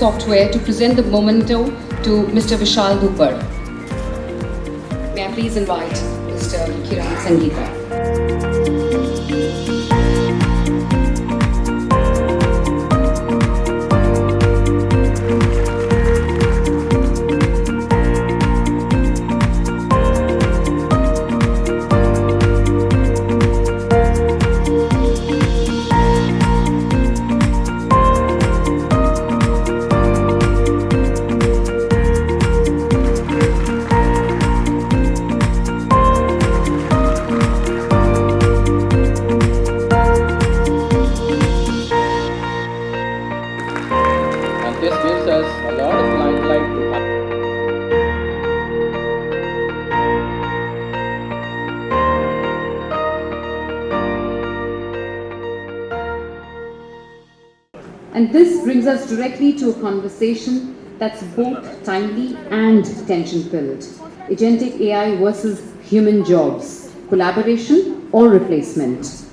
software to present the memento to Mr. Vishal Dupar. May I please invite Mr. Kiran Sangita. This gives us a lot of limelight to have. And this brings us directly to a conversation that's both timely and tension-filled. Agentic AI versus human jobs, collaboration or replacement.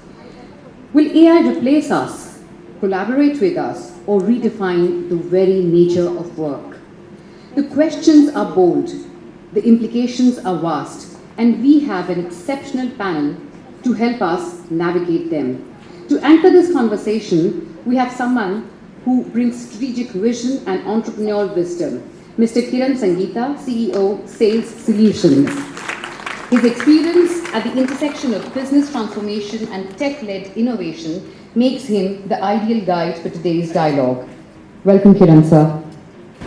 Will AI replace us, collaborate with us, or redefine the very nature of work? The questions are bold, the implications are vast, and we have an exceptional panel to help us navigate them. To anchor this conversation, we have someone who brings strategic vision and entrepreneurial wisdom, Mr. Kiran Sangita, CEO, Sales Solutions. His experience at the intersection of business transformation and tech-led innovation makes him the ideal guide for today's dialogue. Welcome, Kiran, sir.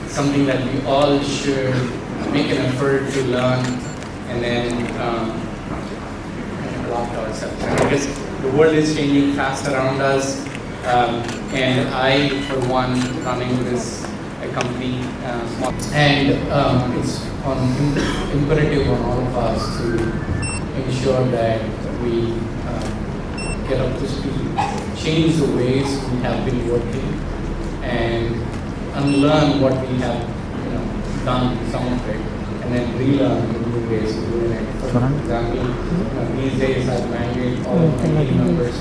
Something that we all should make an effort to learn and then adopt ourselves. Because the world is changing fast around us, and I, for one, running this company, and it's imperative on all of us to ensure that we get up to speed, change the ways we have been working, and unlearn what we have done, some of it, and then relearn the new ways of doing it. For example, these days I've managed all of my team members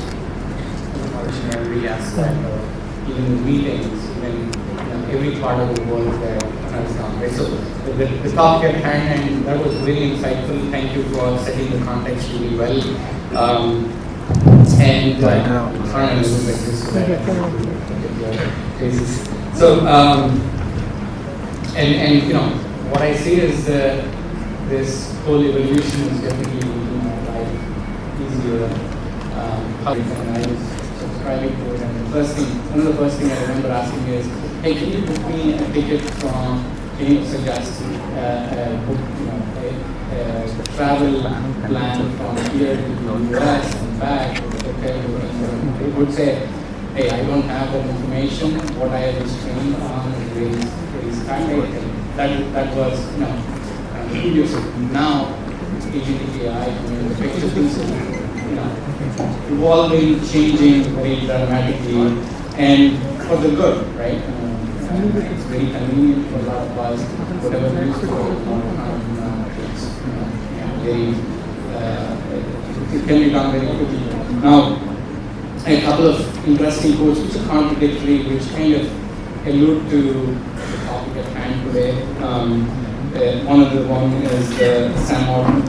in every aspect of even the meetings, even every part of the world where has gone. Right? So the topic at hand, and that was really insightful. Thank you for setting the context really well. And so what I see is that this whole evolution is definitely making my life easier. And I was subscribing to it, and one of the first thing I remember asking is, hey, can you book me a ticket can you suggest a travel plan from here to the US and back? They would say, hey, I don't have that information. What I was trained on is very standard. That was, 2 years ago. Now, Agentic AI, the picture is, evolving, changing very dramatically, and for the good, right? It's very convenient for a lot of us. Whatever we used to do, it can be done very quickly. Now, a couple of interesting quotes which are contradictory, which kind of allude to the topic at hand today. One of them is Sam Altman,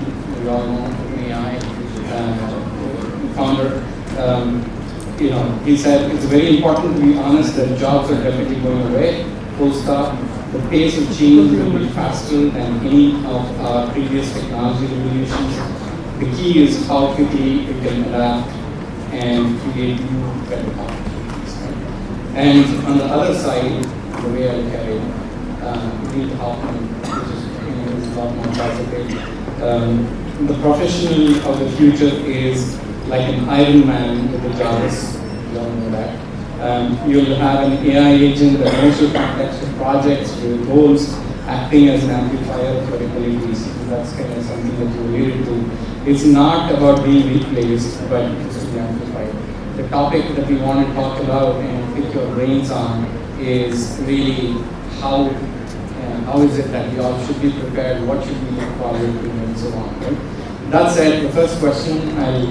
we all know, AI founder. He said it's very important to be honest that jobs are definitely going away. Full stop. The pace of change will be faster than any of our previous technology revolutions. The key is how quickly it can adapt and create new, better opportunities. And on the other side, the way I look at it, Reid Hoffman, which is a lot more positive. The professional of the future is like an Iron Man with a JAWS. You all know that. You'll have an AI agent that knows your context of projects, your goals, acting as an amplifier for abilities. That's kind of something that you alluded to. It's not about being replaced, but it's to be amplified. The topic that we want to talk about and pick your brains on is really how is it that we all should be prepared, what should we look forward to, and so on. Right? That said, the first question I'll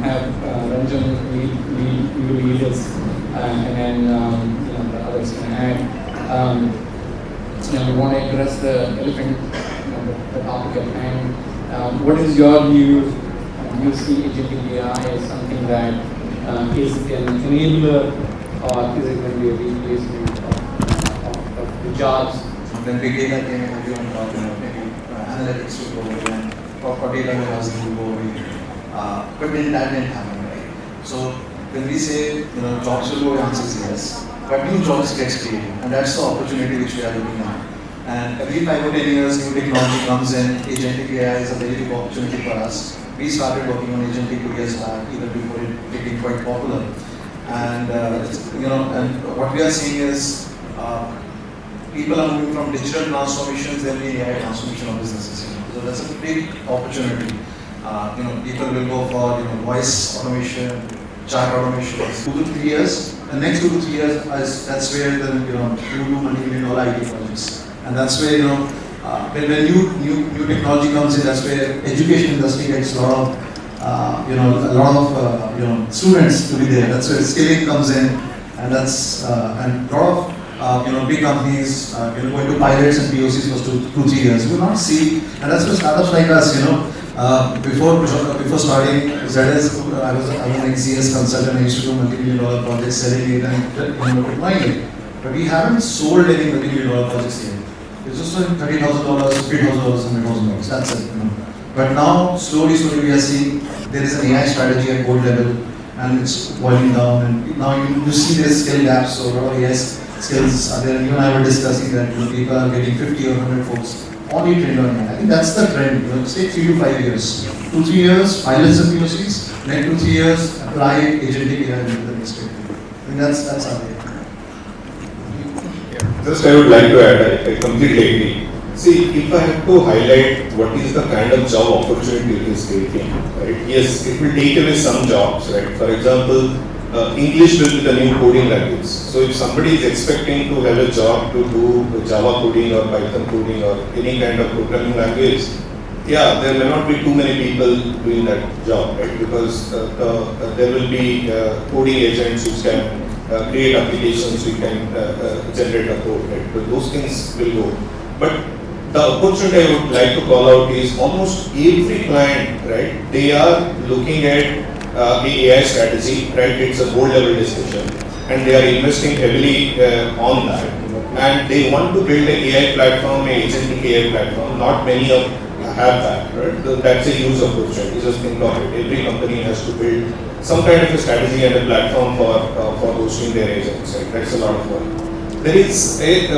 have Ranjan lead this, and then the others can add. we want to address the elephant, the topic at hand. What is your view? You see Agentic AI as something that is an enabler, or is it going to be a replacement of the jobs? When big data came, everyone thought, maybe analytics would go away and for data warehousing would go away. But then that didn't happen, right? So when we say, jobs will go away, answer is yes. But new jobs get created, and that's the opportunity which we are looking at. And every 5 or 10 years, new technology comes in. Agentic AI is a very big opportunity for us. We started working on Agentic 2 years back, even before it became quite popular. And and what we are seeing is people are moving from digital transformations, then the AI transformation of businesses. So that's a big opportunity. People will go for voice automation, chat automation. 2 to 3 years. The next 2 to 3 years, that's where you do multi-million-dollar IT projects, and that's where when new technology comes in, that's where education industry gets a lot of students to be there. That's where skilling comes in, and that's and a lot of big companies going to pilots and POCs for 2-3 years. We will not see, and that's where startups like us, before starting ZS, I was an ex-CS consultant. I used to do multi-million-dollar projects, selling it and deploying it. But we haven't sold any multi-million-dollar projects yet. It's just like $30,000, $50,000, $100,000. That's it. But now, slowly we are seeing there is an AI strategy at board level, and it's boiling down. And now you see there's skill gaps. So a lot of AI skills are there. You and I were discussing that people are getting 50 or 100 folks only trained on AI. I think that's the trend. It's take 3 to 5 years. 2-3 years, pilots and POCs. Next 2-3 years, apply Agentic AI into the next 2 years. I think that's our way. Just I would like to add, I completely agree. See, if I have to highlight what is the kind of job opportunity it is creating, right? Yes, it will take away some jobs, right? For example, English will be the new coding language. So if somebody is expecting to have a job to do Java coding or Python coding or any kind of programming language, yeah, there may not be too many people doing that job, right? Because there will be coding agents who can create applications, we can generate a code, right? But those things will go. But the opportunity I would like to call out is almost every client, right? They are looking at the AI strategy, right? It's a board level discussion, and they are investing heavily on that. And they want to build an AI platform, an agentic AI platform. Not many have that, right? So that's a huge opportunity. Just think of it. Every company has to build some kind of a strategy and a platform for hosting their agents, right? That's a lot of work. There is it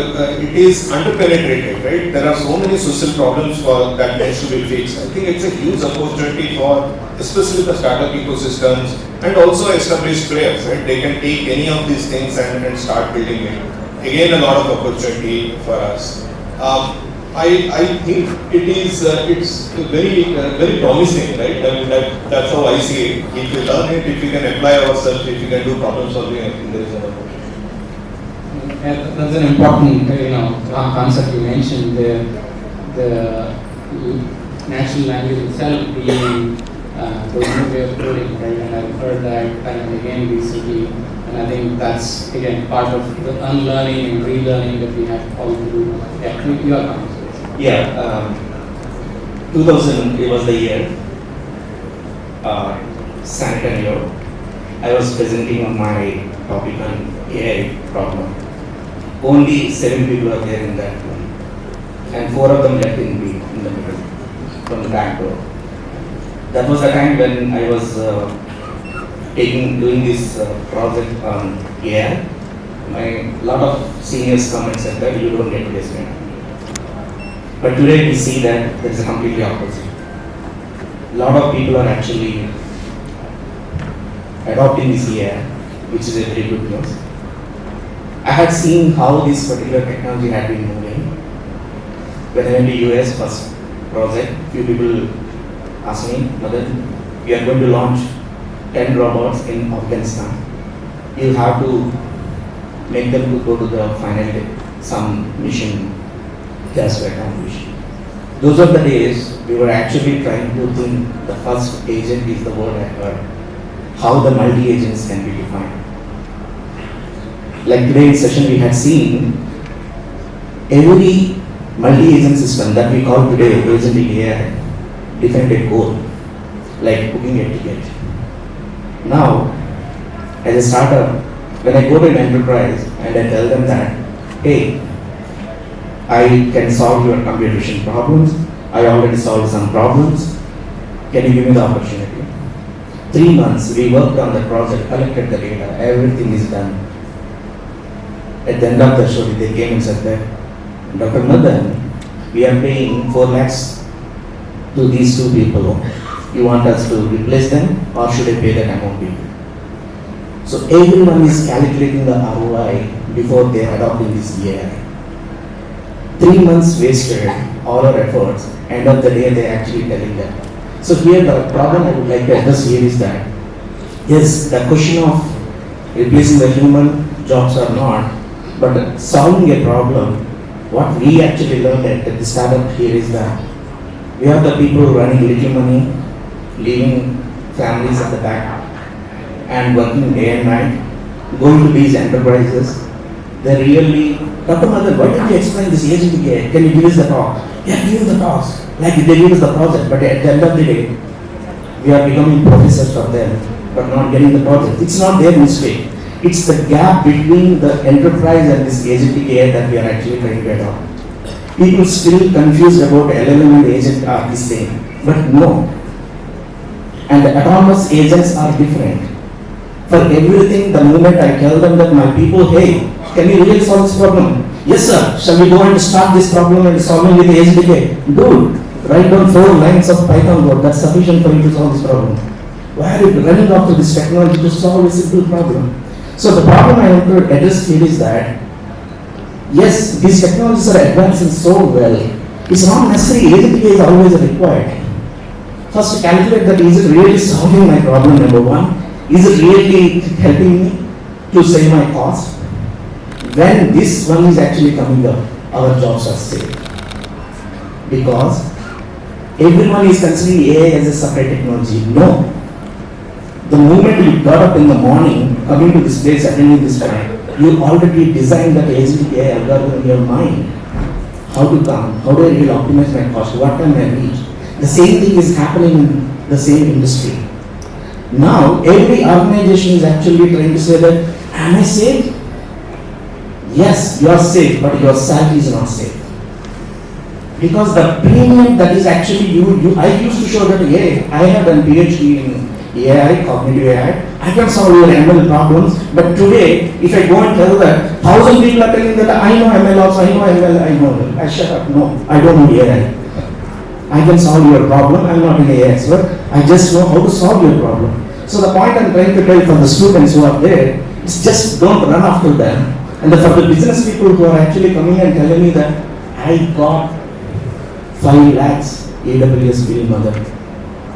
is underpenetrated, right? There are so many social problems that needs to be fixed. I think it's a huge opportunity for especially the startup ecosystems and also established players, right? They can take any of these things and start building it. Again, a lot of opportunity for us. I think it's very promising, right? I mean that's how I see it. If you learn it, if you can apply ourselves, if you can do problem solving, I think there is an opportunity. That's an important concept you mentioned. The natural language itself being the new way of coding, right? And I've heard that time and again recently, and I think that's again part of the unlearning and relearning that we have all to do. Yeah, you are coming. Yeah, 2000 it was the year. San Antonio. I was presenting on my topic on AI problem. Only 7 people were there in that room, and 4 of them left in the middle, from the back door. That was the time when I was doing this project on AI. My lot of seniors come and said that you don't get placement. But today we see that there is a completely opposite. A lot of people are actually adopting this AI, which is a very good news. I had seen how this particular technology had been moving. When I went to US first project, few people asked me, Madan, we are going to launch 10 robots in Afghanistan. You have to make them to go to the final some mission just to accomplish. Those are the days we were actually trying to think the first agent is the word I heard. How the multi-agents can be defined. Like today's session we had seen, Every multi-agent system that we call today Agentic AI defined a goal, like booking a ticket. Now, as a startup, when I go to an enterprise and I tell them that, hey, I can solve your computation problems, I already solved some problems, can you give me the opportunity? 3 months, we worked on the project, collected the data, everything is done. At the end of the show, they came and said that, Dr. Madan, we are paying 4 lakhs to these 2 people. You want us to replace them or should I pay that amount to you? So everyone is calculating the ROI before they are adopting this AI. 3 months wasted, all our efforts, end of the day they are actually telling them. So here the problem I would like to address here is that, yes, the question of replacing the human jobs or not, but solving a problem, what we actually learned at the startup here is that we are the people running little money, leaving families at the back and working day and night, going to these enterprises. They really, Dr. Mother, why don't you explain this Agentic AI? Can you give us the talk? Yeah, give us the talks. Like they give us the project, but at the end of the day, we are becoming professors for them, but not getting the project. It's not their mistake. It's the gap between the enterprise and this Agentic AI that we are actually trying to adopt. People still confused about LLM and agent are the same, but no. And the autonomous agents are different. For everything, the moment I tell them that my people, hey, can you really solve this problem? Yes, sir. Shall we go and start this problem and solve it with Agentic AI? Dude, write down 4 lines of Python code. That's sufficient for you to solve this problem. Why are you running after this technology to solve a simple problem? So the problem I want to address here is that, yes, these technologies are advancing so well. It's not necessary Agentic AI is always required. First, calculate that is it really solving my problem, number one. Is it really helping me to save my cost? When this one is actually coming up, our jobs are safe. Because everyone is considering AI as a separate technology. No. The moment you got up in the morning, coming to this place, attending this time, you already designed that Agentic AI algorithm in your mind. How to come? How do I really optimize my cost? What can I reach? The same thing is happening in the same industry. Now, every organization is actually trying to say that, am I safe? Yes, you are safe, but your salary is not safe. Because the premium that is actually I used to show that, yeah, I have done PhD in AI, cognitive AI, I can solve your ML problems, but today, if I go and tell that, 1,000 people are telling that I know ML also, I know ML, I know. I shut up, no, I don't know AI. I can solve your problem, I'm not an AI expert, I just know how to solve your problem. So the point I'm trying to tell for the students who are there, is just don't run after them. And for the business people who are actually coming and telling me that, I got 5 lakhs AWS bill, mother.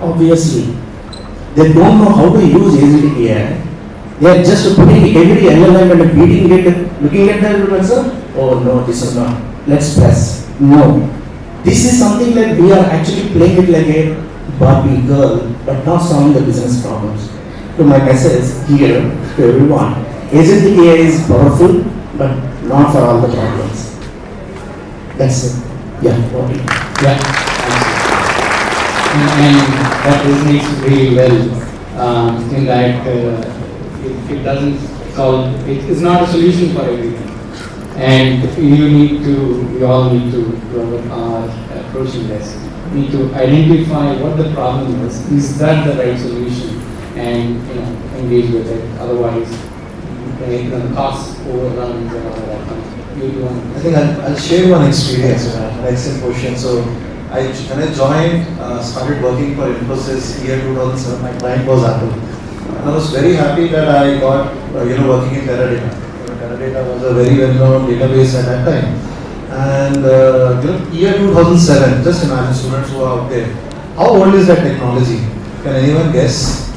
Obviously, they don't know how to use Agentic AI. They are just putting every LLM and beating it, looking at the answer. Oh no, this is not. Let's press. No. This is something like we are actually playing it like a Barbie girl, but not solving the business problems. So my message here to everyone, Agentic AI is powerful, but not for all the problems. That's it. Yeah. Okay. Yeah, and that resonates really well in that it doesn't solve, it is not a solution for everything. And we all need to our approaching this, need to identify what the problem is that the right solution, and engage with it. Otherwise, the costs overruns and all that. I think I'll share one experience, an excellent question. So, when I joined, started working for Infosys year 2007, my client was Apple. And I was very happy that I got, working in Teradata. Teradata was a very well-known database at that time. And, year 2007, just imagine students who are out there. How old is that technology? Can anyone guess?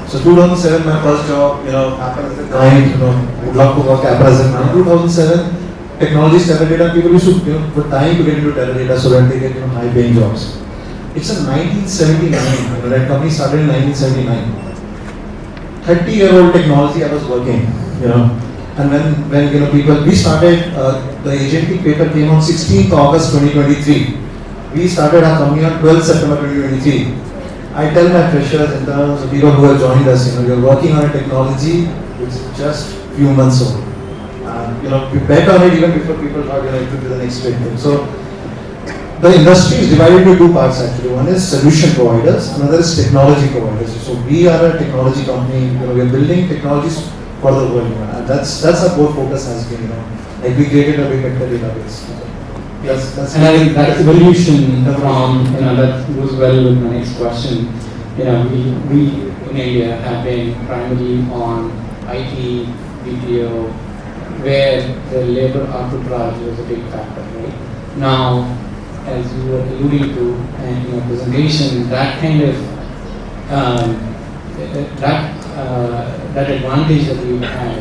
So 2007, my first job, Apple as a client, would love to work Apple as a client. 2007, technology Teradata, people used to put time to get into Teradata so that they get high paying jobs. It's in 1979, that company started in 1979. 30-year-old technology I was working, and when people, we started, the Agentic paper came on 16th August 2023. We started our company on 12th September 2023. I tell my freshers, interns, the people who have joined us, you're working on a technology which is just few months old. We bet on it even before people thought, it could be the next big thing. So, the industry is divided into two parts actually. One is solution providers, another is technology providers. So we are a technology company. We are building technologies for the world, and that's our core focus has been. Like we created a big vector database. Yes, and I think that evolution from that goes well with my next question. We in India have been primarily on IT, BPO, where the labor arbitrage was a big factor, right? Now, as you were alluding to in your presentation, that kind of that advantage that you had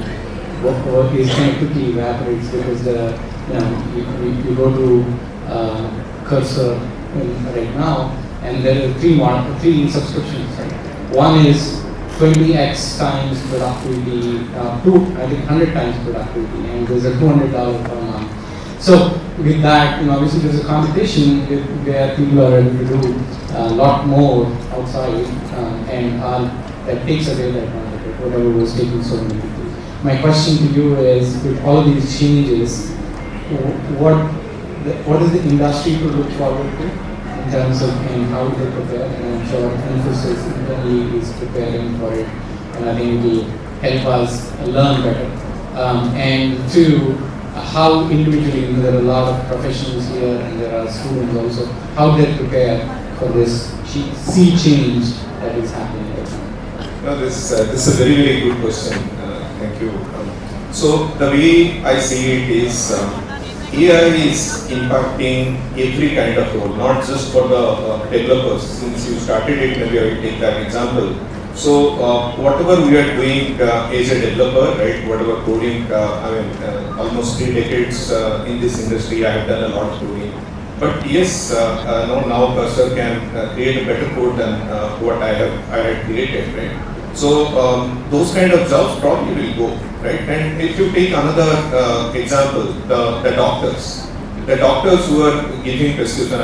is kind of quickly evaporates because you go to Cursor right now, and there are three subscriptions. Right? One is 20x times productivity, I think 100 times productivity, and there's a $200 per month. So with that, obviously there's a competition where people are able to do a lot more outside, and that takes away that advantage, whatever was taking so many people. My question to you is, with all of these changes, what is the industry to look forward to in terms of how they prepare? And I'm sure emphasis internally is preparing for it, and I think it will help us learn better. And two, how individually, there are a lot of professionals here and there are students also, how they prepare for this sea change that is happening right now. No, this is a very, very good question. Thank you. So the way I see it is AI is impacting every kind of role, not just for the developers. Since you started it, maybe I will take that example. So whatever we are doing as a developer, right? Whatever coding, almost 3 decades in this industry, I have done a lot of coding. But yes, now Cursor can create a better code than what I had created, right? So those kind of jobs probably will go, right? And if you take another example, the doctors who are giving prescription,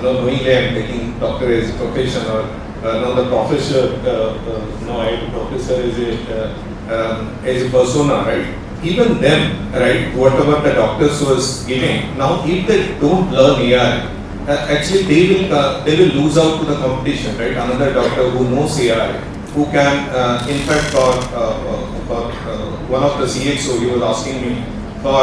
knowingly I'm taking doctor as a profession, or the professor, professor as a persona, right? Even them, right? Whatever the doctors was giving, now if they don't learn AI, actually they will lose out to the competition, right? Another doctor who knows AI, who can, in fact, for one of the CXO, he was asking me for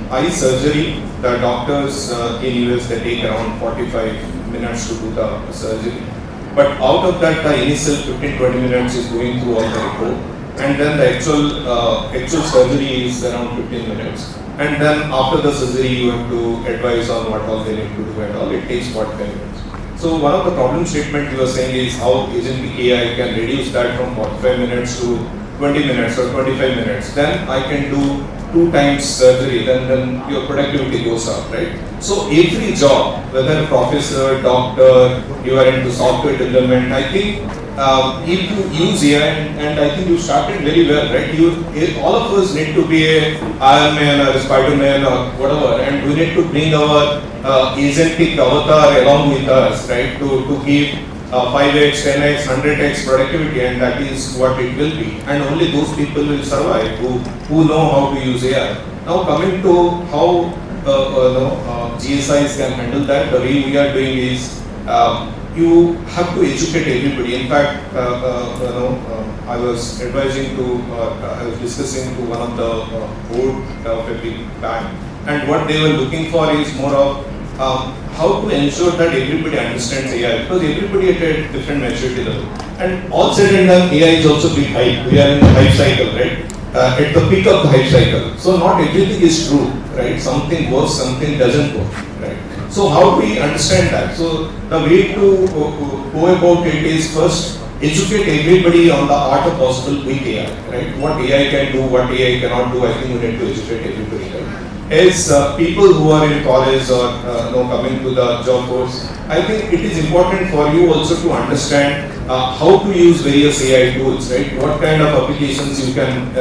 eye surgery. The doctors in US, they take around 45 minutes to do the surgery. But out of that, the initial 15-20 minutes is going through all the report, and then the actual surgery is around 15 minutes. And then after the surgery, you have to advise on what all they need to do and all. It takes 45 minutes. So one of the problem statement you are saying is how Agentic AI can reduce that from 45 minutes to 20 minutes or 25 minutes. Then I can do 2 times surgery, then your productivity goes up, right? So every job, whether professor, doctor, you are into software development, I think if you use AI, and I think you started very well, right? All of us need to be a Iron Man or a Spider-Man or whatever, and we need to bring our agentic avatar along with us, right? To give 5x, 10x, 100x productivity, and that is what it will be. And only those people will survive who know how to use AI. Now coming to how GSIs can handle that, the way we are doing is you have to educate everybody. In fact, I was advising to, I was discussing to one of the board of a big bank, and what they were looking for is more of how to ensure that everybody understands AI, because everybody at a different maturity level. And all said and done, AI is also big hype. We are in the hype cycle, right? At the peak of the hype cycle. So not everything is true, right? Something works, something doesn't work, right? So how do we understand that? So the way to go about it is first educate everybody on the art of possible with AI, right? What AI can do, what AI cannot do. I think we need to educate everybody, right? As people who are in college or coming to the job force, I think it is important for you also to understand how to use various AI tools, right? What kind of applications you can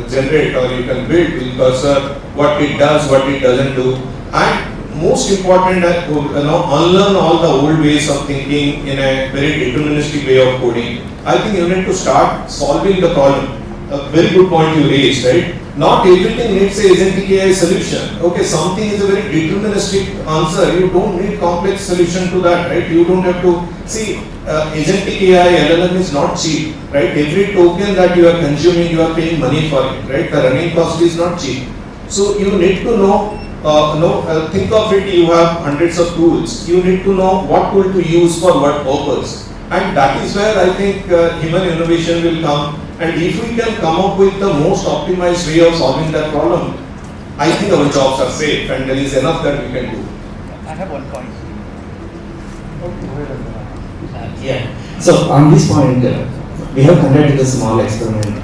generate or you can build with cursor, what it does, what it doesn't do, and most important, unlearn all the old ways of thinking in a very deterministic way of coding. I think you need to start solving the problem. A very good point you raised, right? Not everything needs a Agentic AI solution. Okay, something is a very deterministic answer. You don't need complex solution to that, right? You don't have to see Agentic AI LLM is not cheap, right? Every token that you are consuming, you are paying money for it, right? The running cost is not cheap. So you need to know. Think of it, you have hundreds of tools. You need to know what tool to use for what purpose. And that is where I think human innovation will come. And if we can come up with the most optimized way of solving that problem, I think our jobs are safe and there is enough that we can do. I have one point. Yeah. So on this point, we have conducted a small experiment.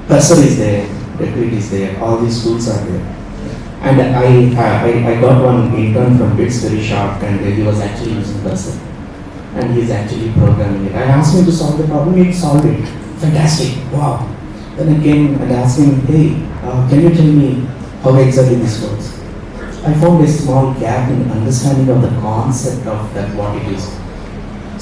Cursor is there, Recruit is there, all these tools are there. And I got one intern from Bits, very sharp, and he was actually using Cursor. And he is actually programming it. I asked him to solve the problem, he solved it. Fantastic, wow. Then I came and asked him, hey, can you tell me how exactly this works? I found a small gap in understanding of the concept of that, what it is.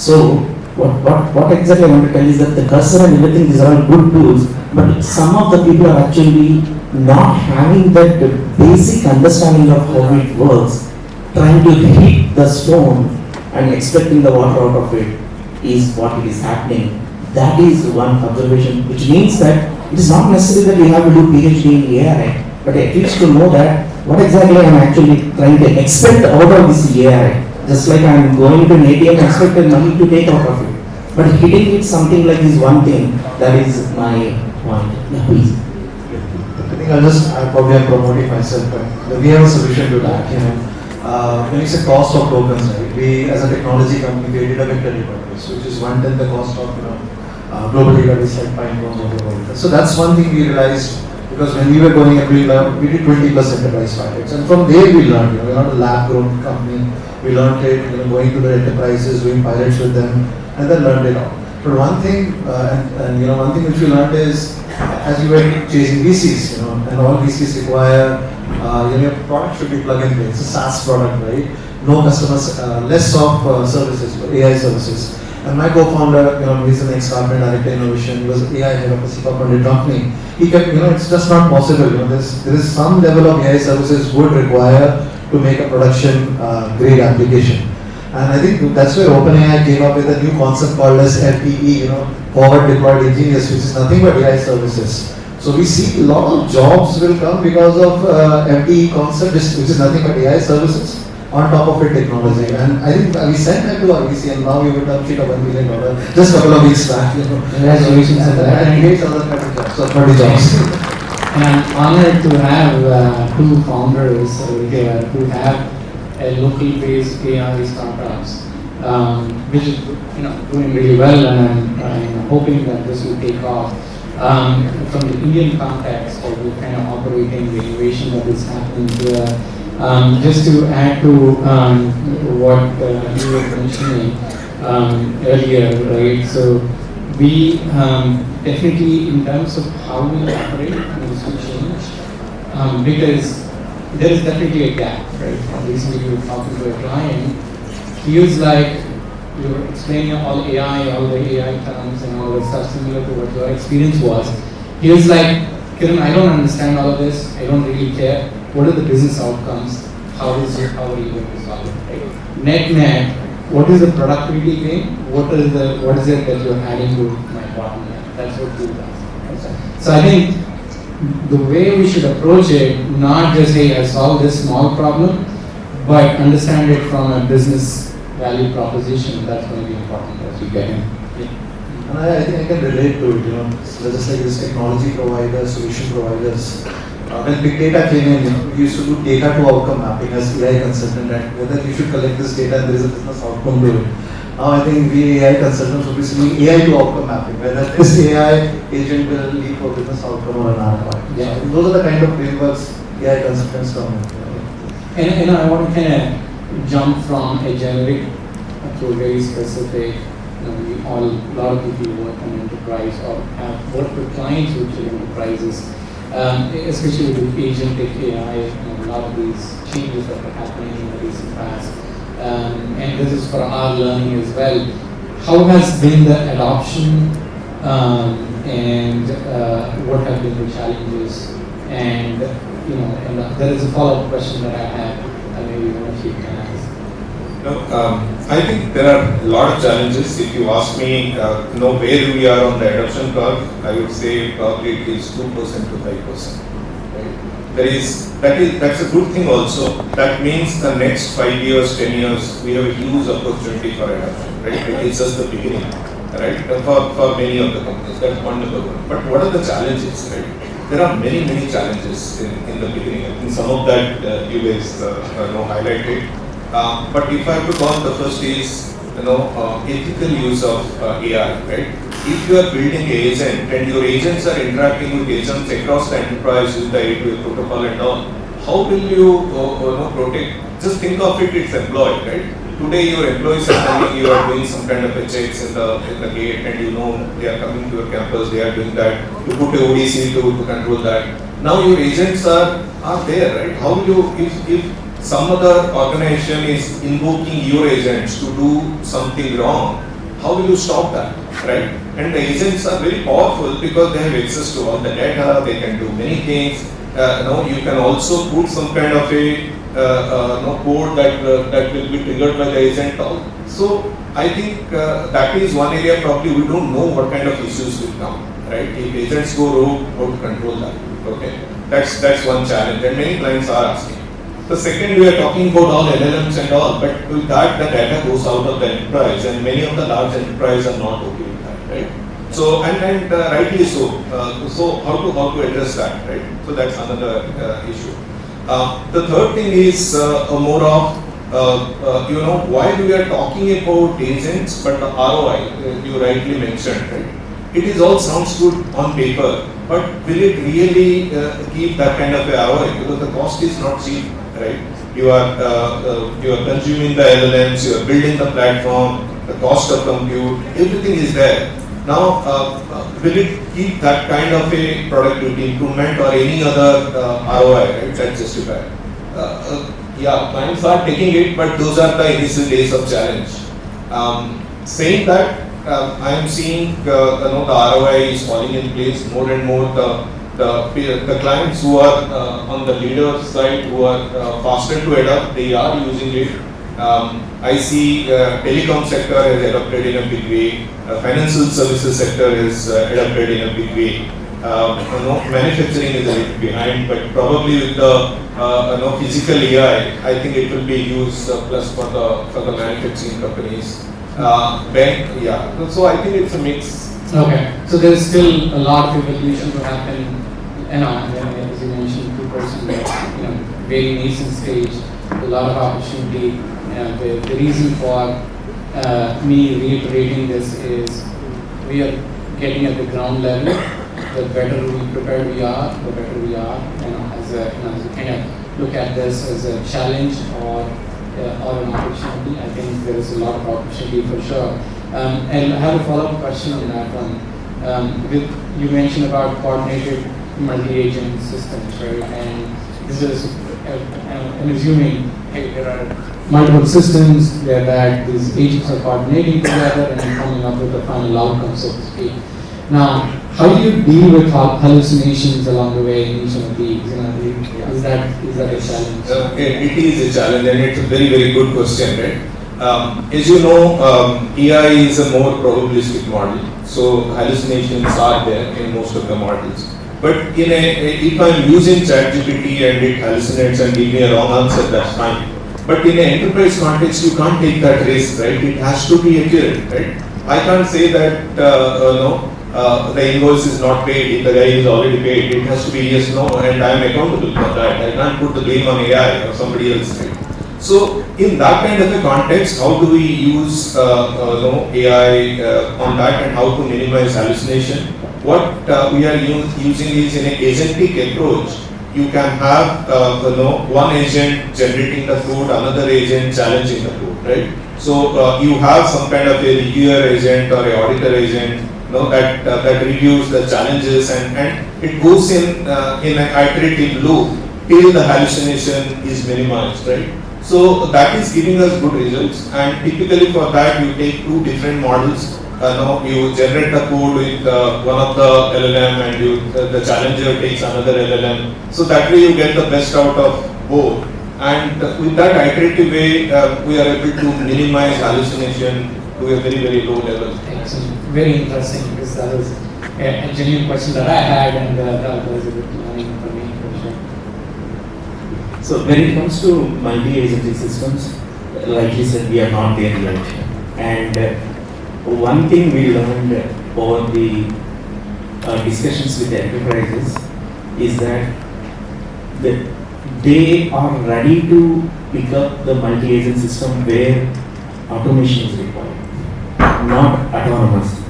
So, what exactly I want to tell is that the cursor and everything, these are all good tools, but some of the people are actually not having that basic understanding of how it works, trying to hit the stone and expecting the water out of it is what it is happening. That is one observation, which means that it is not necessary that you have to do PhD in AI, but at least to know that what exactly I am actually trying to expect out of this AI. Just like I am going to an ATM and expecting money to take out of it. But hitting it something like this one thing, that is my point. Yeah, please. I think I'll probably am promoting myself, but we have a solution to that. When it's a cost of tokens, right? We as a technology company created a vector database, which is 1/10 the cost of global database like Pinecone or whatever. So that's one thing we realized, because when we were going and we did 20 plus enterprise pilots, and from there we learned. We're not a lab-grown company. We learned it, going to the enterprises, doing pilots with them, and then learned it all. But one thing, one thing which we learned is, as you were chasing VCs, and all VCs require, your product should be plug and play. It's a SaaS product, right? No customers, less of services, AI services. And my co-founder, he's an ex-Department Director Innovation. He was AI head of a C-funded company. He kept, it's just not possible. There is some level of AI services would require to make a production grade application. And I think that's where OpenAI came up with a new concept called as FDE, Forward Deployed Engineers, which is nothing but AI services. So we see a lot of jobs will come because of FDE concept, which is nothing but AI services. On top of it, technology. And I think we sent that to our VC, and now we would have hit a $1 million just a couple of weeks back. Congratulations on that. And 8,000 kind of jobs, so 30 jobs. And I'm honored to have two founders over here who have a locally based AI startups, which is doing really well, and I'm hoping that this will take off. From the Indian context, or the kind of operating the innovation that is happening here. Just to add to what you were mentioning earlier, right? So we definitely, in terms of how we operate, this will change because there is definitely a gap, right? Recently, we were talking to a client. Feels like you're explaining all AI, all the AI terms, and all that stuff similar to what your experience was. Feels like, Kiran, I don't understand all of this. I don't really care. What are the business outcomes? How are you going to solve it? Right? Net, what is the productivity gain? What is it that you're adding to my bottom line? That's what you does. So I think the way we should approach it, not just, hey, I solved this small problem, but understand it from a business value proposition. That's going to be important as we get in. And I think I can relate to it, so just like this technology providers, solution providers. When big data came in, we used to do data to outcome mapping as AI consultant, and whether you should collect this data and there is a business outcome to it. Now I think we AI consultants will be seeing AI to outcome mapping, whether this AI agent will lead to a business outcome or an ROI. Yeah. So those are the kind of frameworks AI consultants come in. And I want to kind of jump from a generic to a very specific. We all, a lot of people work on enterprise or have worked with clients which are enterprises, especially with Agentic AI, a lot of these changes that are happening in the recent past. And this is for our learning as well. How has been the adoption and what have been the challenges? And there is a follow-up question that I have, maybe one of you can answer. No, I think there are a lot of challenges. If you ask me, where we are on the adoption curve, I would say probably it is 2% to 5%. Right? That's a good thing also. That means the next 5 years, 10 years, we have a huge opportunity for adoption. Right? It is just the beginning. Right? For many of the companies, that's one number one. But what are the challenges? Right? There are many challenges in the beginning. I think some of that you guys highlighted. But if I have to call, the first is ethical use of AI, right? If you are building an agent and your agents are interacting with agents across the enterprise with the A2A protocol and all, how will you protect? Just think of it, it's employee, right? Today your employees are coming, you are doing some kind of a checks in the gate, and they are coming to your campus, they are doing that. You put a ODC to control that. Now your agents are there, right? How will you, if some other organization is invoking your agents to do something wrong, how will you stop that, right? And the agents are very powerful because they have access to all the data, they can do many things. You can also put some kind of a code that will be triggered by the agent. So I think that is one area probably we don't know what kind of issues will come, right? If agents go rogue, how to control that, okay? That's one challenge, and many clients are asking. The second, we are talking about all LLMs and all, but with that, the data goes out of the enterprise, and many of the large enterprises are not okay with that, right? So, and rightly so. So, how to address that, right? So, that's another issue. The third thing is more of, why we are talking about agents, but the ROI, you rightly mentioned, right? It is all sounds good on paper, but will it really keep that kind of a ROI? Because the cost is not cheap. Right? You are consuming the LLMs, you are building the platform, the cost of compute, everything is there. Now, will it keep that kind of a productivity improvement or any other ROI, right? That's justified. Clients are taking it, but those are the initial days of challenge. Saying that, I am seeing the ROI is falling in place more and more. The clients who are on the leader side, who are faster to adopt, they are using it. I see telecom sector has adopted in a big way. Financial services sector is adopted in a big way. Manufacturing is a little behind, but probably with the physical AI, I think it will be used plus for the manufacturing companies. So I think it's a mix. Okay, so there's still a lot of evolution to happen. As you mentioned, 2%, very nascent stage, a lot of opportunity. The reason for me reiterating this is we are getting at the ground level. The better we prepared we are, the better we are. As we kind of look at this as a challenge or an opportunity, I think there is a lot of opportunity for sure. And I have a follow-up question on that one. You mentioned about coordinated multi-agent systems, right? And this is, I'm assuming, hey, there are multiple systems that these agents are coordinating together and coming up with a final outcome, so to speak. Now, how do you deal with hallucinations along the way in each of these? Is that a challenge? It is a challenge, and it's a very good question, right? As you know, AI is a more probabilistic model, so hallucinations are there in most of the models. But if I'm using ChatGPT and it hallucinates and gives me a wrong answer, that's fine. But in an enterprise context, you can't take that risk, right? It has to be accurate, right? I can't say that the invoice is not paid if the guy is already paid. It has to be yes, no, and I am accountable for that. I can't put the blame on AI or somebody else, right? So, in that kind of a context, how do we use AI on that, and how to minimize hallucination? What we are using is in an agentic approach. you can have one agent generating the code, another agent challenging the code, right? So you have some kind of a reviewer agent or a auditor agent, that reviews the challenges, and it goes in an iterative loop till the hallucination is minimized, right? So that is giving us good results, and typically for that you take two different models. You generate the code with one of the LLM, and the challenger takes another LLM. So that way you get the best out of both. And with that iterative way, we are able to minimize hallucination to a very, very low level. Excellent. Very interesting, because that was a genuine question that I had, and that was a good learning for me. So when it comes to multi-agency systems, like you said, we are not there yet. And one thing we learned over the discussions with the enterprises is that they are ready to pick up the multi-agent system where automation is required, not autonomous.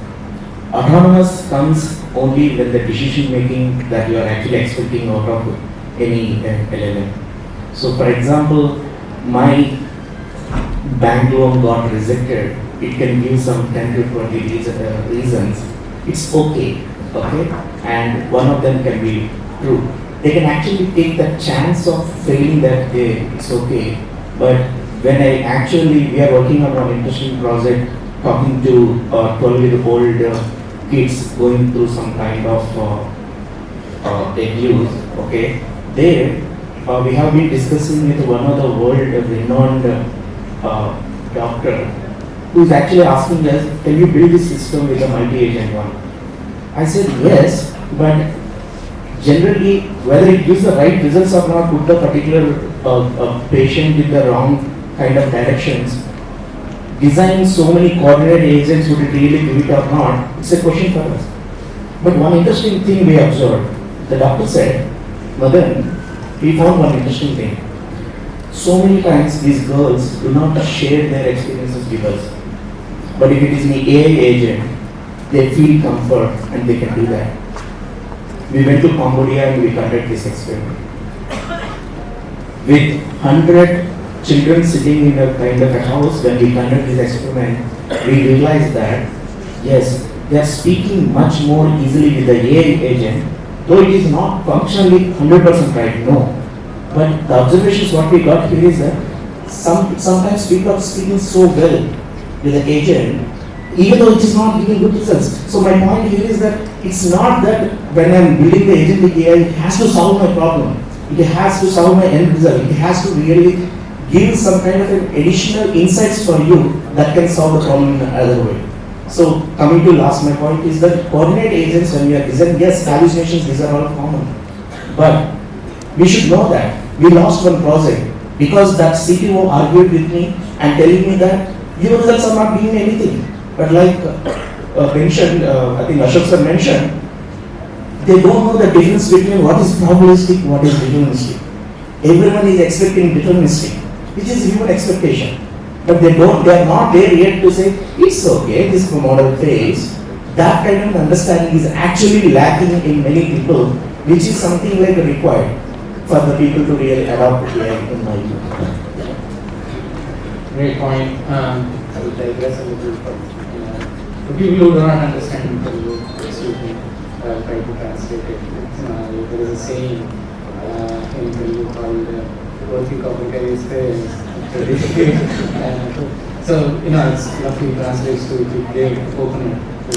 Autonomous comes only when the decision making that you are actually expecting out of any LLM. So for example, my bank loan got rejected, it can give some 10 to 20 reasons. It's okay, and one of them can be true. They can actually take the chance of failing that day, it's okay. But when we are working on an interesting project, talking to 12-year-old kids going through some kind of abuse, there we have been discussing with one of the world-renowned doctor who is actually asking us, can you build this system with a multi-agent one? I said yes, but generally whether it gives the right results or not, put the particular patient in the wrong kind of directions, designing so many coordinated agents, would it really give it or not? It's a question for us. But one interesting thing we observed, the doctor said, Madan, we found one interesting thing. So many times these girls do not share their experiences with us. But if it is an AI agent, they feel comfort and they can do that. We went to Cambodia and we conducted this experiment. With 100 children sitting in a kind of a house, when we conducted this experiment, we realized that, yes, they are speaking much more easily with the AI agent, though it is not functionally 100% right, no. But the observations what we got here is that sometimes people are speaking so well with the agent, even though it is not giving good results. So my point here is that it's not that when I am building the agentic AI, it has to solve my problem. It has to solve my end result. It has to really give some kind of additional insights for you that can solve the problem in another way. So coming to last, my point is that coordinate agents, when we are designing, yes, hallucinations, these are all common. But we should know that we lost one project because that CTO argued with me and telling me that your results are not giving anything. But like mentioned, I think Ashok sir mentioned, they don't know the difference between what is probabilistic, what is deterministic. Everyone is expecting deterministic, which is human expectation. But they are not there yet to say, it's okay, this model fails. That kind of understanding is actually lacking in many people, which is something like required for the people to really adopt AI in my view. Great point. I will digress a little bit. For people who do not understand Telugu, excuse me, I'll try to translate it. There is a saying in Telugu called "Roti Kabukai is so, it's roughly translates to if you gave a coconut to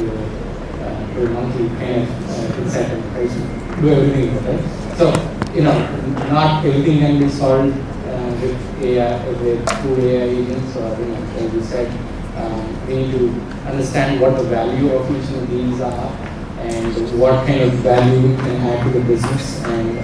a monkey, kind of insect and tries to do everything with it. So, not everything can be solved with AI, with two AI agents, or as you said, we need to understand what the value of each of these are and what kind of value we can add to the business and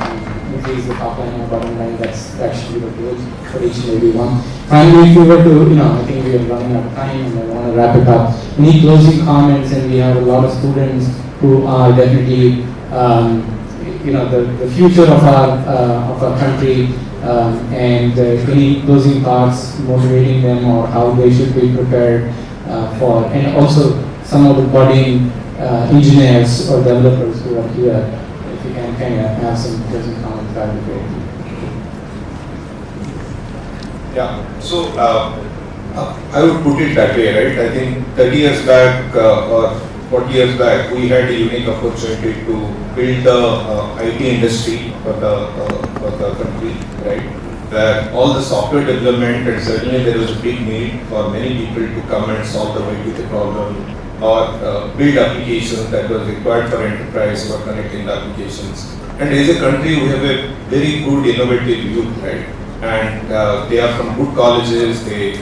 increase the top line or bottom line. That should be the goal for each and every one. Finally, if we were to, I think we are running out of time and I want to wrap it up. Any closing comments? And we have a lot of students who are definitely, the future of our country. And any closing thoughts motivating them or how they should be prepared for, and also some of the budding engineers or developers who are here, if you you can kind of have some present comments, that would be great. Yeah, so I would put it that way, right? I think 30 years back or 40 years back, we had a unique opportunity to build the IT industry for the country, right? Where all the software development, and certainly there was a big need for many people to come and solve the IT problem or build applications that was required for enterprise for connecting the applications. And as a country, we have a very good innovative youth, right? And they are from good colleges, they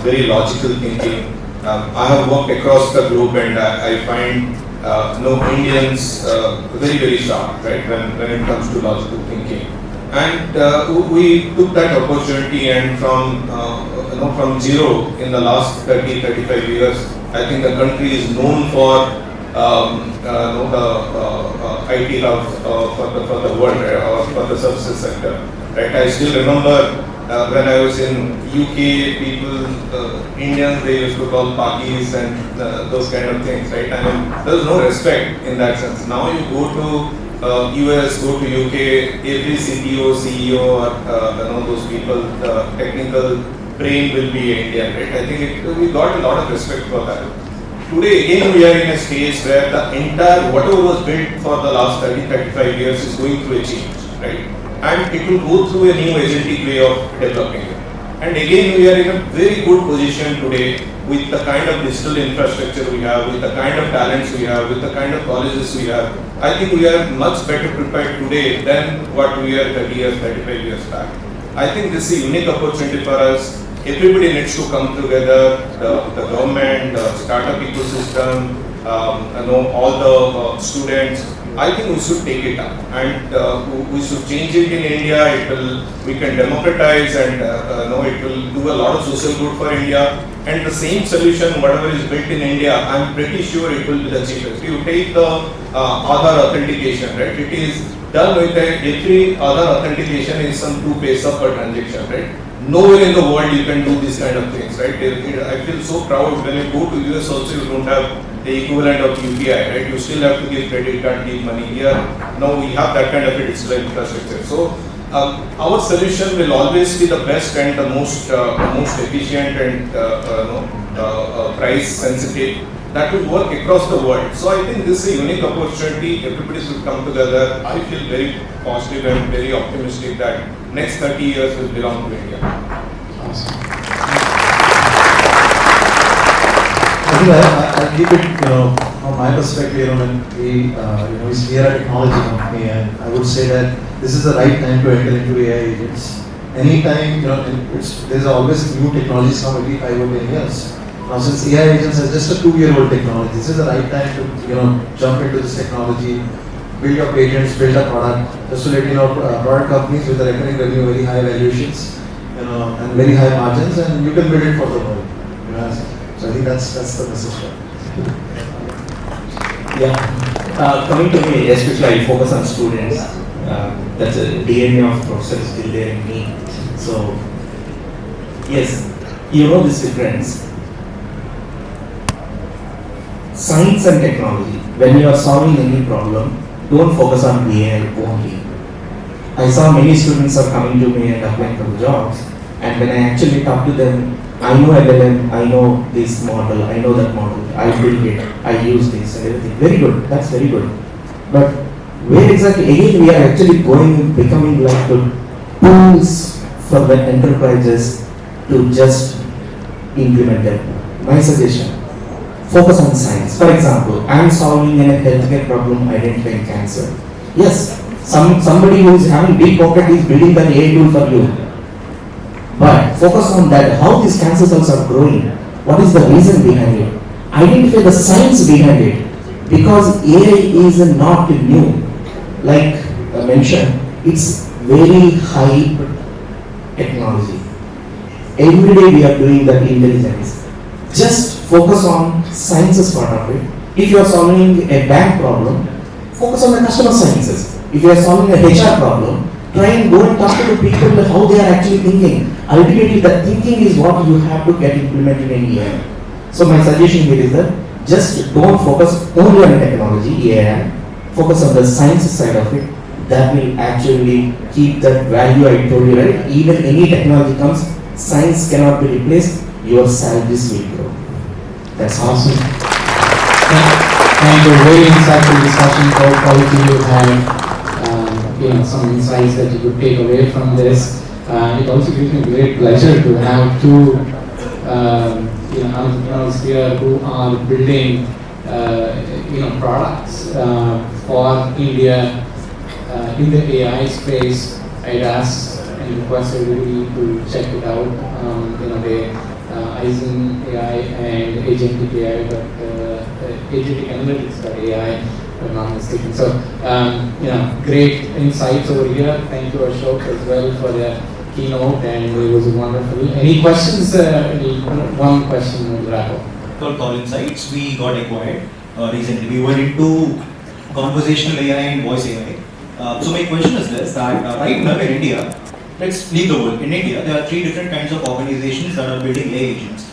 very logical thinking. I have worked across the globe and I find Indians very sharp, right, when it comes to logical thinking. And we took that opportunity, and from zero in the last 35 years, I think the country is known for the IT hub for the world, right, or for the services sector. Right? I still remember when I was in UK, people, Indians, they used to call Pakis and those kind of things, right? I mean, there's no respect in that sense. Now you go to US, go to UK, every CTO, CEO, or those people, the technical brain will be Indian, right? I think we got a lot of respect for that. Today, again, we are in a stage where the entire, whatever was built for the last 35 years is going through a change, right? And it will go through a new agentic way of developing it. And again, we are in a very good position today with the kind of digital infrastructure we have, with the kind of talents we have, with the kind of colleges we have. I think we are much better prepared today than what we were 30 years, 35 years back. I think this is a unique opportunity for us. Everybody needs to come together, the government, the startup ecosystem, all the students. I think we should take it up, and we should change it in India. We can democratize, and it will do a lot of social good for India. And the same solution, whatever is built in India, I'm pretty sure it will be the cheapest. You take the Aadhaar authentication, right? It is done with every Aadhaar authentication is some 2 paisa per transaction, right? Nowhere in the world you can do these kind of things, right? I feel so proud when you go to US also, you don't have the equivalent of UPI, right? You still have to give credit card, give money. Here, now we have that kind of a digital infrastructure. So our solution will always be the best and the most efficient and price sensitive. That will work across the world. So I think this is a unique opportunity. Everybody should come together. I feel very positive and very optimistic that next 30 years will belong to India. Awesome. I think I'll keep it, from my perspective, when we are a technology company, and I would say that this is the right time to enter into AI agents. Anytime, there's always new technologies come every 5 or 10 years. Now, since AI agents are just a 2-year-old technology, this is the right time to, jump into this technology, build your patents, build a product. Just to let you know, product companies with a recurring revenue, very high valuations, and very high margins, and you can build it for the world. So I think that's the message. Yeah. Coming to me, especially I focus on students. That's a DNA of professors still there in me. So, yes, you know this difference. Science and technology. When you are solving any problem, don't focus on AI only. I saw many students are coming to me and applying for the jobs, and when I actually talk to them, I know LLM, I know this model, I know that model, I build it, I use this and everything. Very good, that's very good. But where exactly, again we are actually becoming like the tools for the enterprises to just implement them. My suggestion, focus on science. For example, I am solving a healthcare problem, identifying cancer. Yes, somebody who is having big pocket is building an AI tool for you. But focus on that, how these cancer cells are growing, what is the reason behind it, identify the science behind it, because AI is not new. Like I mentioned, it's very high technology. Every day we are doing that intelligence. Just focus on sciences part of it. If you are solving a bank problem, focus on the customer sciences. If you are solving a HR problem, try and go and talk to the people how they are actually thinking. Ultimately, the thinking is what you have to get implemented in AI. So my suggestion here is that just don't focus only on technology, AI. focus on the science side of it, that will actually keep that value I told you, right? Even any technology comes, science cannot be replaced, your salaries will grow. That's Awesome. Thank you. Very insightful discussion. All quality you have. Some insights that you could take away from this. It also gives me great pleasure to have two entrepreneurs here who are building products for India in the AI space. I'd ask and request everybody to check it out. They Agentic AI and Agentic AI, but Agentic Analytics.ai, if I'm not mistaken. So, great insights over here. Thank you, Ashok, as well for the keynote, and it was wonderful. Any questions? One question will wrap up. For Call Insights, we got acquired recently. We were into conversational AI and voice AI. So my question is this, that right now in India, let's leave the world. In India, there are 3 different kinds of organizations that are building AI agents.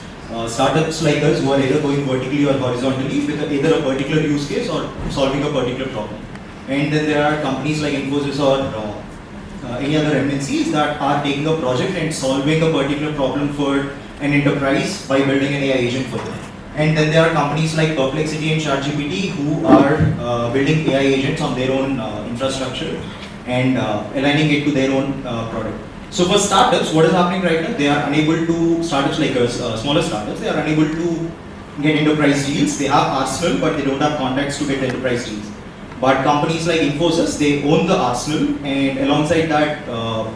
Startups like us who are either going vertically or horizontally with either a particular use case or solving a particular problem. And then there are companies like Infosys or any other MNCs that are taking a project and solving a particular problem for an enterprise by building an AI agent for them. And then there are companies like Perplexity and ChatGPT who are building AI agents on their own infrastructure and aligning it to their own product. So for startups, what is happening right now? They are unable to, startups like us, smaller startups, they are unable to get enterprise deals. They have arsenal, but they don't have contacts to get enterprise deals. But companies like Infosys, they own the arsenal, and alongside that,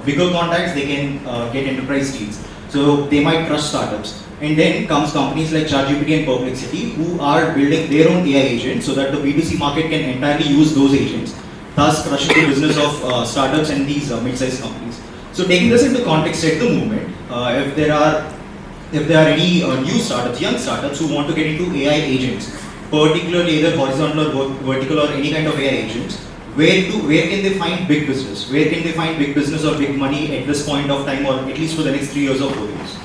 bigger contacts, they can get enterprise deals. So they might trust startups. And then comes companies like ChatGPT and Perplexity who are building their own AI agents so that the B2C market can entirely use those agents, thus crushing the business of startups and these mid-sized companies. So taking this into context at the moment, if there are any new startups, young startups who want to get into AI agents, particularly either horizontal or vertical or any kind of AI agents, where can they find big business? Where can they find big business or big money at this point of time, or at least for the next 3 years or 4 years?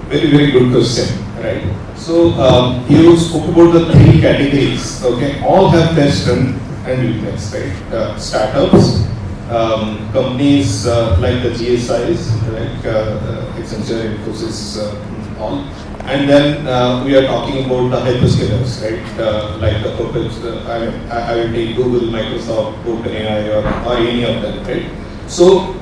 Very, very good question, right? So, you spoke about the 3 categories, okay? All have their strength and weakness, right? Startups, companies like the GSIs, like Accenture, Infosys, all. And then we are talking about the hyperscalers, right? Like the corporates, I will take Google, Microsoft, OpenAI, or any of them, right? So,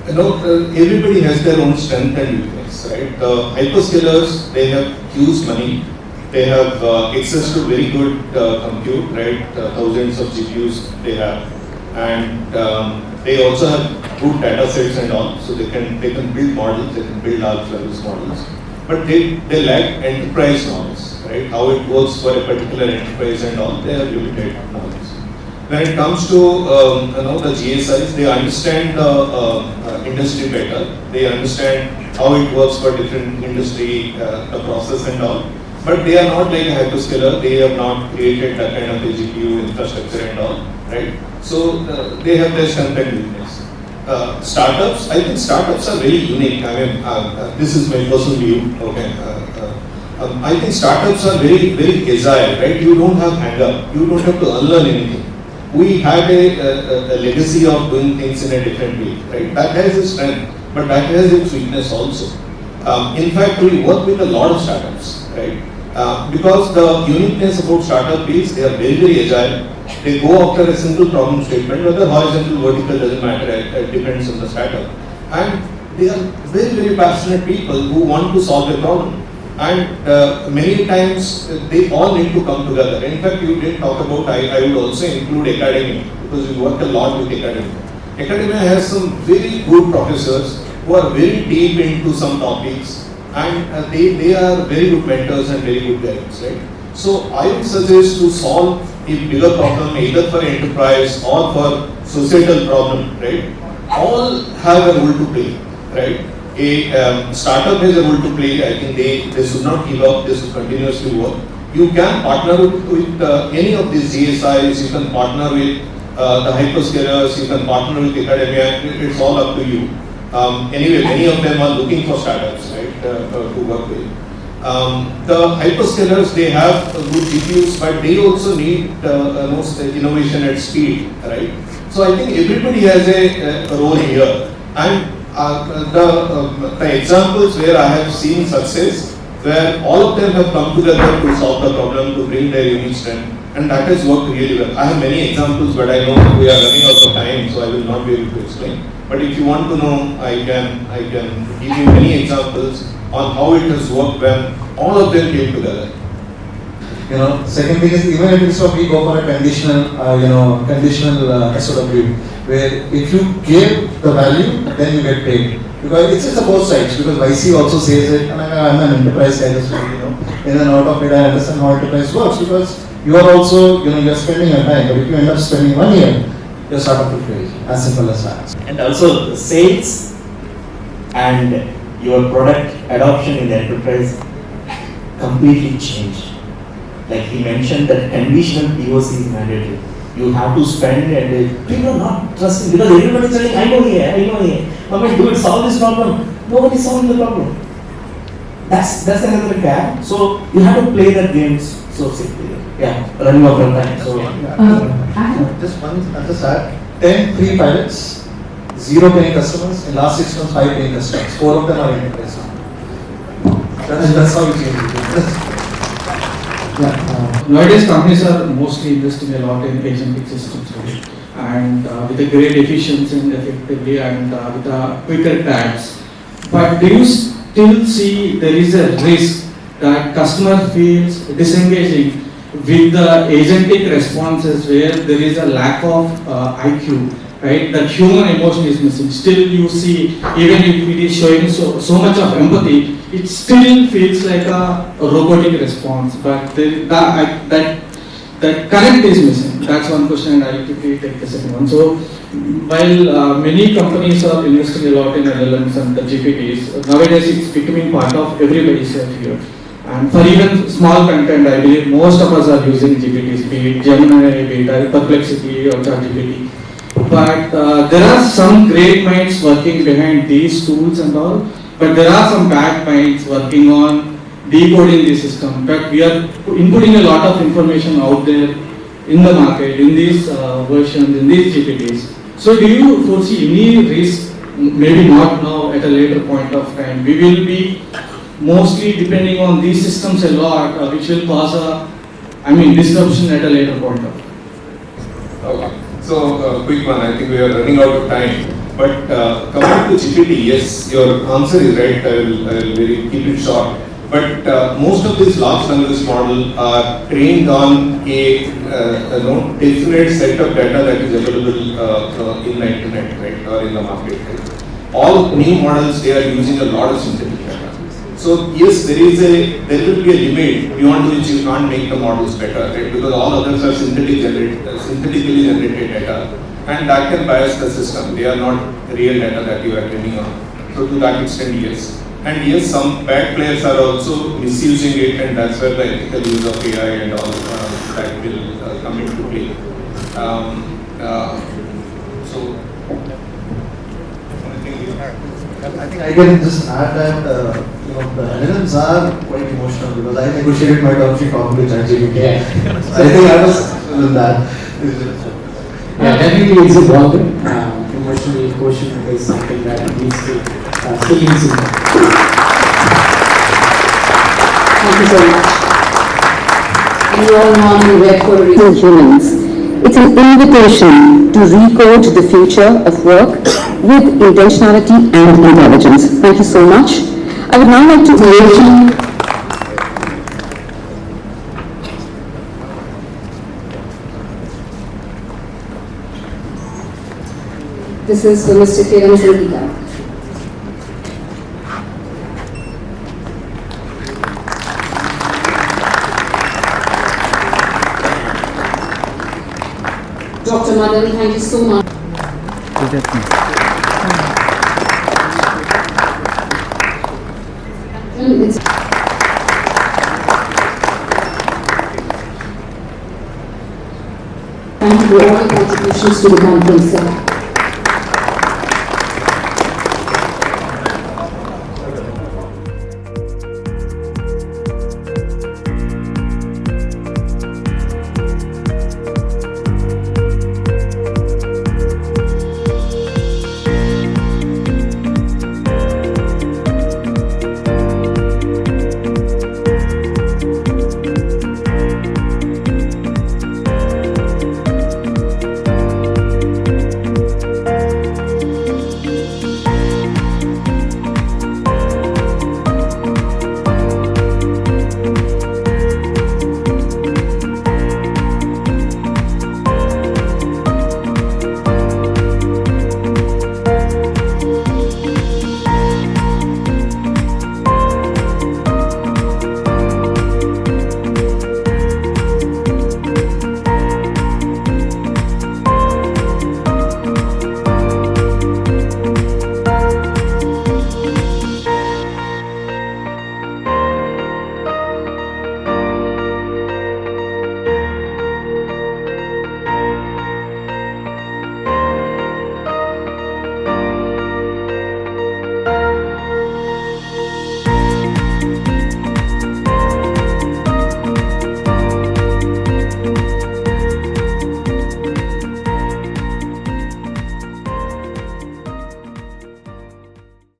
everybody has their own strength and weakness, right? The hyperscalers, they have huge money. They have access to very good compute, right? Thousands of GPUs they have. And they also have good data sets and all, so they can build models, they can build large language models. But they lack enterprise knowledge, right? How it works for a particular enterprise and all, they have limited knowledge. When it comes to the GSIs, they understand the industry better. They understand how it works for different industry, the process and all. But they are not like a hyperscaler. They have not created that kind of a GPU infrastructure and all, right? So they have their strength and weakness. Startups, I think startups are very unique. I mean, this is my personal view. Okay. I think startups are very, very agile, right? You don't have hang up. You don't have to unlearn anything. We had a legacy of doing things in a different way, right? That has its strength, but that has its weakness also. In fact, we work with a lot of startups, right? Because the uniqueness about startup is they are very, very agile. They go after a simple problem statement, whether horizontal, vertical, doesn't matter, it depends on the startup. And they are very, very passionate people who want to solve a problem. And many times they all need to come together. In fact, you did talk about, I would also include academia, because we work a lot with academia. Academia has some very good professors who are very deep into some topics, and they are very good mentors and very good guides, right? So I would suggest to solve a bigger problem, either for enterprise or for societal problem, right? All have a role to play, right? A startup has a role to play. I think they should not give up. They should continuously work. You can partner with any of these GSIs. You can partner with the hyperscalers. You can partner with academia. It's all up to you. Anyway, many of them are looking for startups, right, to work with. The hyperscalers, they have good GPUs, but they also need innovation at speed, right? So I think everybody has a role here. And the examples where I have seen success, where all of them have come together to solve the problem, to bring their unique strength, and that has worked really well. I have many examples, but I know we are running out of time, so I will not be able to explain. But if you want to know, I can give you many examples on how it has worked when all of them came together. Second thing is, even if it's we go for a conditional SOW, where if you give the value, then you get paid. Because it's a both sides. Because YC also says it, and I'm an enterprise guy, so in and out of it, I understand how enterprise works. Because you are also, you're spending your time, but if you end up spending 1 year, your startup will fail. As simple as that. And also the sales and your product adoption in the enterprise completely changed. Like he mentioned that conditional POC is mandatory. You have to spend and people are not trusting because everybody is saying, I know here. But do it, solve this problem. Nobody is solving the problem. That's another gap. So you have to play that game so simply. Yeah, running out of time. So Just one, just add 10 free pilots, 0 paying customers. In last 6 months, 5 paying customers. 4 of them are enterprise now. That's how you change it. Nowadays, companies are mostly investing a lot in agentic systems, right? And with a great efficiency and effectively and with quicker tags. But do you still see there is a risk that customer feels disengaging with the agentic responses where there is a lack of IQ, right? That human emotion is missing. Still you see, even if it is showing so much of empathy, it still feels like a robotic response, but that current is missing. That's one question, and I'll quickly take the second one. So, while many companies are investing a lot in LLMs and the GPTs, nowadays it's becoming part of everybody's life here. And for even small content, I believe most of us are using GPTs, be it Gemini, be it Perplexity or ChatGPT. But there are some great minds working behind these tools and all. But there are some bad minds working on decoding the system. But we are inputting a lot of information out there in the market, in these versions, in these GPTs. So do you foresee any risk, maybe not now, at a later point of time? We will be mostly depending on these systems a lot, which will cause disruption at a later point of time. Okay. So, quick one, I think we are running out of time. But coming to GPT, yes, your answer is right. I will keep it short. But most of these large language models are trained on a definite set of data that is available in the internet, right, or in the market. Right? All new models, they are using a lot of synthetic data. So yes, there will be a limit beyond which you can't make the models better, right? Because all others are synthetically generated data. And that can bias the system. They are not real data that you are training on. So to that extent, yes. And yes, some bad players are also misusing it, and that's where the ethical use of AI and all that will come into play. I think I can just add that the LLMs are quite emotional because I negotiated my term sheet probably with ChatGPT. Yeah. So I think I was with that. Yeah, definitely it's evolving. Emotional quotient is something that needs to still needs to. Thank you so much. You all know I'm read for a reason. Humans. It's an invitation to recode the future of work with intentionality and intelligence. Thank you so much. I would now like to engage. This is for Mr. Kiran Sangita. Dr. Madan, thank you so much. Thank you for all your contributions to the conference, sir.